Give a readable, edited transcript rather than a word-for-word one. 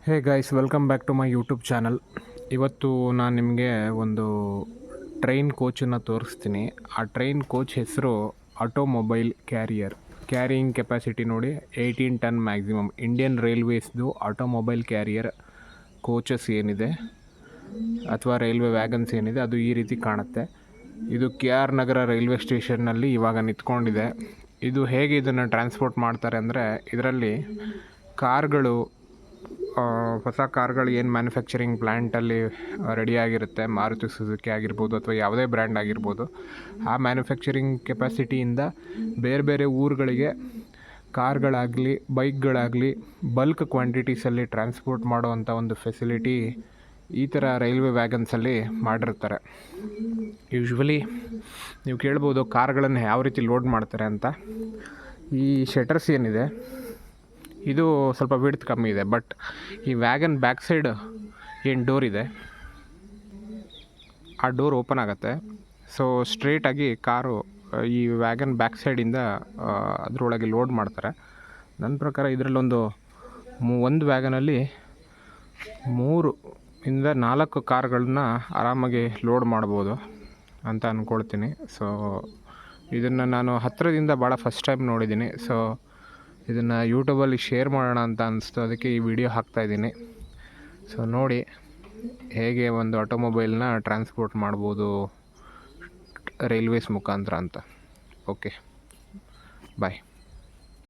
Hey guys, welcome back to my YouTube channel. ಇವತ್ತು ನಾನು ನಿಮಗೆ ಒಂದು ಟ್ರೈನ್ ಕೋಚನ್ನು ತೋರಿಸ್ತೀನಿ. ಆ ಟ್ರೈನ್ ಕೋಚ್ ಹೆಸರು ಆಟೋಮೊಬೈಲ್ ಕ್ಯಾರಿಯರ್. ಕ್ಯಾರಿಯಿಂಗ್ ಕೆಪಾಸಿಟಿ ನೋಡಿ 18 ಟನ್ ಮ್ಯಾಕ್ಸಿಮಮ್. ಇಂಡಿಯನ್ ರೈಲ್ವೇಸ್ದು ಆಟೋಮೊಬೈಲ್ ಕ್ಯಾರಿಯರ್ ಕೋಚಸ್ ಏನಿದೆ ಅಥವಾ ರೈಲ್ವೆ ವ್ಯಾಗನ್ಸ್ ಏನಿದೆ ಅದು ಈ ರೀತಿ ಕಾಣುತ್ತೆ. ಇದು KR ನಗರ ರೈಲ್ವೆ ಸ್ಟೇಷನ್ನಲ್ಲಿ ಇವಾಗ ನಿಂತ್ಕೊಂಡಿದೆ. ಇದು ಹೇಗೆ ಇದನ್ನು ಟ್ರಾನ್ಸ್ಪೋರ್ಟ್ ಮಾಡ್ತಾರೆ ಅಂದರೆ, ಇದರಲ್ಲಿ ಕಾರ್ಗಳು, ಹೊಸ ಕಾರ್ಗಳು ಏನು ಮ್ಯಾನುಫ್ಯಾಕ್ಚರಿಂಗ್ ಪ್ಲ್ಯಾಂಟಲ್ಲಿ ರೆಡಿಯಾಗಿರುತ್ತೆ, ಮಾರುತಿ ಸುಜುಕಿ ಆಗಿರ್ಬೋದು ಅಥವಾ ಯಾವುದೇ ಬ್ರ್ಯಾಂಡ್ ಆಗಿರ್ಬೋದು, ಆ ಮ್ಯಾನುಫ್ಯಾಕ್ಚರಿಂಗ್ ಕೆಪಾಸಿಟಿಯಿಂದ ಬೇರೆ ಬೇರೆ ಊರುಗಳಿಗೆ ಕಾರ್ಗಳಾಗಲಿ ಬೈಕ್ಗಳಾಗಲಿ ಬಲ್ಕ್ ಕ್ವಾಂಟಿಟೀಸಲ್ಲಿ ಟ್ರಾನ್ಸ್ಪೋರ್ಟ್ ಮಾಡೋವಂಥ ಒಂದು ಫೆಸಿಲಿಟಿ ಈ ಥರ ರೈಲ್ವೆ ವ್ಯಾಗನ್ಸಲ್ಲಿ ಮಾಡಿರ್ತಾರೆ. ಯೂಶ್ವಲಿ ನೀವು ಕೇಳ್ಬೋದು ಕಾರ್ಗಳನ್ನು ಯಾವ ರೀತಿ ಲೋಡ್ ಮಾಡ್ತಾರೆ ಅಂತ. ಈ ಶಟರ್ಸ್ ಏನಿದೆ ಇದು ಸ್ವಲ್ಪ ವಿಡ್ತ್ ಕಮ್ಮಿ ಇದೆ, ಬಟ್ ಈ ವ್ಯಾಗನ್ ಬ್ಯಾಕ್ ಸೈಡ್ ಏನು ಡೋರ್ ಇದೆ ಆ ಡೋರ್ ಓಪನ್ ಆಗುತ್ತೆ. ಸೊ ಸ್ಟ್ರೇಟಾಗಿ ಕಾರು ಈ ವ್ಯಾಗನ್ ಬ್ಯಾಕ್ ಸೈಡಿಂದ ಅದರೊಳಗೆ ಲೋಡ್ ಮಾಡ್ತಾರೆ. ನನ್ನ ಪ್ರಕಾರ ಇದರಲ್ಲೊಂದು ಒಂದು ವ್ಯಾಗನಲ್ಲಿ 3-4 ಕಾರ್ಗಳನ್ನ ಆರಾಮಾಗಿ ಲೋಡ್ ಮಾಡ್ಬೋದು ಅಂತ ಅಂದ್ಕೊಳ್ತೀನಿ. ಸೊ ಇದನ್ನು ನಾನು ಹತ್ತಿರದಿಂದ ಭಾಳ ಫಸ್ಟ್ ಟೈಮ್ ನೋಡಿದ್ದೀನಿ. ಸೊ ಇದನ್ನು ಯೂಟ್ಯೂಬಲ್ಲಿ ಶೇರ್ ಮಾಡೋಣ ಅಂತ ಅನಿಸ್ತು, ಅದಕ್ಕೆ ಈ ವಿಡಿಯೋ ಹಾಕ್ತಾಯಿದ್ದೀನಿ. ಸೊ ನೋಡಿ ಹೇಗೆ ಒಂದು ಆಟೋಮೊಬೈಲ್ನ ಟ್ರಾನ್ಸ್ಪೋರ್ಟ್ ಮಾಡ್ಬೋದು ರೈಲ್ವೇಸ್ ಮುಖಾಂತರ ಅಂತ. ಓಕೆ, ಬಾಯ್.